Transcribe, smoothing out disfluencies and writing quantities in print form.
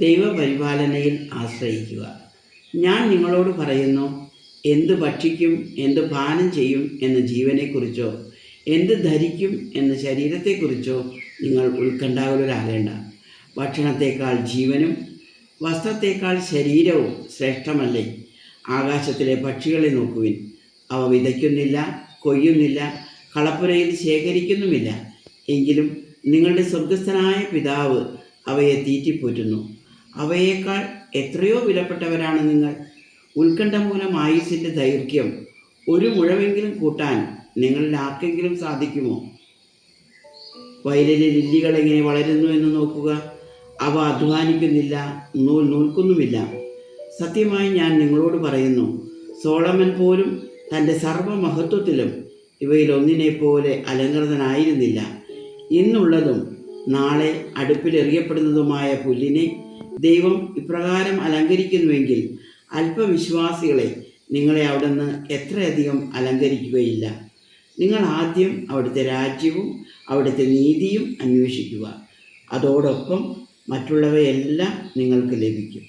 ദൈവപരിപാലനയിൽ ആശ്രയിക്കുക. ഞാൻ നിങ്ങളോട് പറയുന്നു, എന്ത് ഭക്ഷിക്കും, എന്ത് പാനം ചെയ്യും എന്ന ജീവനെക്കുറിച്ചോ എന്ത് ധരിക്കും എന്ന ശരീരത്തെക്കുറിച്ചോ നിങ്ങൾ ഉത്കണ്ഠാകുലരാകേണ്ട. ഭക്ഷണത്തേക്കാൾ ജീവനും വസ്ത്രത്തേക്കാൾ ശരീരവും ശ്രേഷ്ഠമല്ലേ? ആകാശത്തിലെ പക്ഷികളെ നോക്കുവിൻ. അവ വിതയ്ക്കുന്നില്ല, കൊയ്യുന്നില്ല, കളപ്പുരയിൽ ശേഖരിക്കുന്നുമില്ല. എങ്കിലും നിങ്ങളുടെ സ്വർഗസ്ഥനായ പിതാവ് അവയെ തീറ്റിപ്പോറ്റുന്നു. അവയേക്കാൾ എത്രയോ വിലപ്പെട്ടവരാണ് നിങ്ങൾ. ഉത്കണ്ഠ മൂലം ആയുസ്സിൻ്റെ ദൈർഘ്യം ഒരു മുഴമെങ്കിലും കൂട്ടാൻ നിങ്ങളിൽ ആർക്കെങ്കിലും സാധിക്കുമോ? വയലിലെ ലില്ലികൾ എങ്ങനെ വളരുന്നു എന്ന് നോക്കുക. അവ അധ്വാനിക്കുന്നില്ല, നൂൽക്കുന്നുമില്ല. സത്യമായി ഞാൻ നിങ്ങളോട് പറയുന്നു, സോളമൻ പോലും തൻ്റെ സർവ്വമഹത്വത്തിലും ഇവയിലൊന്നിനെപ്പോലെ അലങ്കൃതനായിരുന്നില്ല. ഇന്നുള്ളതും നാളെ അടുപ്പിലെറിയപ്പെടുന്നതുമായ പുല്ലിനെ ദൈവം ഇപ്രകാരം അലങ്കരിക്കുന്നുവെങ്കിൽ അല്പവിശ്വാസികളെ നിങ്ങളെ അവിടുന്ന് എത്രയധികം അലങ്കരിക്കുകയില്ല. നിങ്ങൾ ആദ്യം അവിടുത്തെ രാജ്യവും അവിടുത്തെ നീതിയും അന്വേഷിക്കുക. അതോടൊപ്പം മറ്റുള്ളവയെല്ലാം നിങ്ങൾക്ക് ലഭിക്കും.